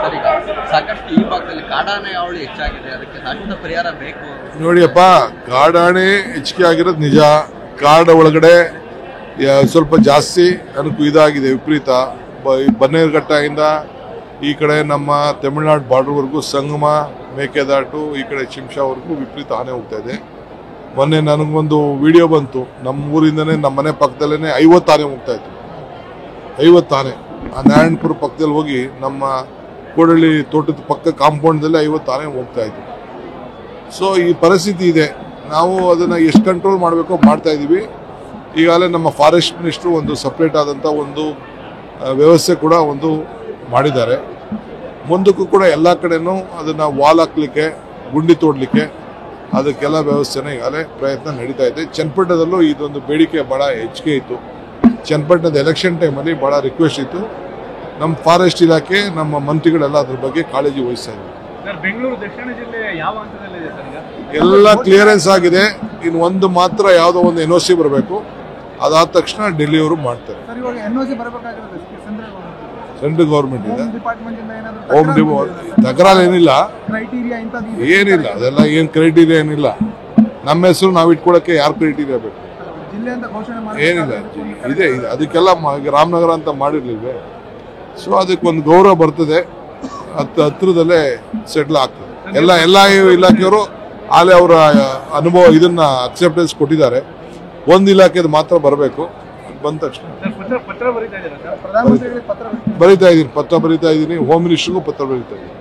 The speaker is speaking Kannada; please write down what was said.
ಸರ್, ಈಗ ಸಾಕಷ್ಟು ಈ ಭಾಗದಲ್ಲಿ ಕಾಡಾನೆ ಅವಳಿ ಹೆಚ್ಚಾಗಿದೆ, ಅದಕ್ಕೆ ಶಾಶ್ವತ ಪರಿಹಾರ ಬೇಕು. ನೋಡಿಯಪ್ಪ, ಕಾಡಾನೆ ಹೆಚ್ಚಿಗೆ ಆಗಿರೋದು ನಿಜ. ಕಾಡ ಒಳಗಡೆ ಸ್ವಲ್ಪ ಜಾಸ್ತಿ ಇದಾಗಿದೆ ವಿಪರೀತ. ಬನ್ನೇರುಘಟ್ಟದಿಂದ ಈ ಕಡೆ ನಮ್ಮ ತಮಿಳುನಾಡು ಬಾರ್ಡರ್ವರೆಗೂ ಸಂಗಮ, ಮೇಕೆದಾಟು, ಈ ಕಡೆ ಶಿಂಷಾವರೆಗೂ ವಿಪರೀತ ಆನೆ ಹೋಗ್ತಾ ಇದೆ. ಮೊನ್ನೆ ನನಗೊಂದು ವಿಡಿಯೋ ಬಂತು, ನಮ್ಮ ಊರಿಂದನೇ ನಮ್ಮ ಮನೆ ಪಕ್ಕದಲ್ಲೇ 50 ಆನೆ ಹೋಗ್ತಾ ಇತ್ತು. 50 ಆನೆ ಆ ನಾರಾಯಣಪುರ ಪಕ್ಕದಲ್ಲಿ ಹೋಗಿ ನಮ್ಮ ಕೋಡಳ್ಳಿ ತೋಟದ ಪಕ್ಕ ಕಾಂಪೌಂಡ್ದಲ್ಲಿ 50 ಆನೆ ಹೋಗ್ತಾ ಇತ್ತು. ಸೊ ಈ ಪರಿಸ್ಥಿತಿ ಇದೆ. ನಾವು ಅದನ್ನು ಎಷ್ಟು ಕಂಟ್ರೋಲ್ ಮಾಡಬೇಕೋ ಮಾಡ್ತಾ ಇದ್ದೀವಿ. ಈಗಾಗಲೇ ನಮ್ಮ ಫಾರೆಸ್ಟ್ ಮಿನಿಸ್ಟ್ರು ಒಂದು ಸಪ್ರೇಟ್ ಆದಂಥ ಒಂದು ವ್ಯವಸ್ಥೆ ಕೂಡ ಒಂದು ಮಾಡಿದ್ದಾರೆ. ಮುಂದಕ್ಕೂ ಕೂಡ ಎಲ್ಲ ಕಡೆನೂ ಅದನ್ನು ವಾಲ್ ಹಾಕ್ಲಿಕ್ಕೆ, ಗುಂಡಿ ತೋಡಲಿಕ್ಕೆ, ಅದಕ್ಕೆಲ್ಲ ವ್ಯವಸ್ಥೆನ ಈಗಾಗಲೇ ಪ್ರಯತ್ನ ನಡೀತಾ ಇದೆ. ಚನ್ನಪಟ್ಟಣದಲ್ಲೂ ಇದೊಂದು ಬೇಡಿಕೆ ಭಾಳ ಹೆಚ್ಚಿಗೆ ಇತ್ತು. ಚನ್ನಪಟ್ಟಣದ ಎಲೆಕ್ಷನ್ ಟೈಮಲ್ಲಿ ಭಾಳ ರಿಕ್ವೆಸ್ಟ್ ಇತ್ತು. ನಮ್ಮ ಫಾರೆಸ್ಟ್ ಇಲಾಖೆ, ನಮ್ಮ ಮಂತ್ರಿಗಳೆಲ್ಲ ಅದ್ರ ಬಗ್ಗೆ ಕಾಳಜಿ ವಹಿಸ್ತಾ ಇದ್ದಾರೆ. ಬೆಂಗಳೂರು ದಕ್ಷಿಣ ಜಿಲ್ಲೆ ಯಾವ ಹಂತದಲ್ಲಿದೆ ಸರ್? ಎಲ್ಲ ಕ್ಲಿಯರೆನ್ಸ್ ಆಗಿದೆ. ಇನ್ನು ಒಂದು ಮಾತ್ರ ಯಾವುದೋ ಒಂದು NOC ಬರಬೇಕು. ಅದಾದ ತಕ್ಷಣ ಡೆಲ್ಲಿಯವರು ಮಾಡ್ತಾರೆ. ಸೆಂಟ್ರಲ್ ಗೌರ್ಮೆಂಟ್ ಇದೆ, ಹೋಮ್ ತಕರಾರು ಏನಿಲ್ಲ, ಅದೆಲ್ಲ ಏನು ಕ್ರೈಟೀರಿಯಾ ಏನಿಲ್ಲ. ನಮ್ಮ ಹೆಸರು ನಾವು ಇಟ್ಕೊಳಕ್ಕೆ ಯಾರು ಕ್ರೈಟೀರಿಯಾ ಬೇಕು? ಏನಿಲ್ಲ, ಇದೆ. ಅದಕ್ಕೆಲ್ಲ ರಾಮನಗರ ಅಂತ ಮಾಡಿರ್ಲಿಲ್ವೇ? ಸೊ ಅದಕ್ಕೊಂದು ಗೌರವ ಬರ್ತದೆ, ಹತ್ರದಲ್ಲೇ ಸೆಟ್ಲ್ ಆಗ್ತದೆ. ಎಲ್ಲ ಇಲಾಖೆಯವರು ಆಲೆ ಅವರ ಅನುಭವ ಇದನ್ನ ಅಕ್ಸೆಪ್ಟೆನ್ಸ್ ಕೊಟ್ಟಿದ್ದಾರೆ. ಒಂದು ಇಲಾಖೆದು ಮಾತ್ರ ಬರಬೇಕು. ಬಂದ ತಕ್ಷಣ ಬರೀತಾ ಇದ್ದೀನಿ, ಪತ್ರ ಬರೀತಾ ಇದ್ದೀನಿ. ಹೋಮ್ ಮಿನಿಸ್ಟರ್ಗೂ ಪತ್ರ ಬರೀತಾ ಇದ್ದೀನಿ.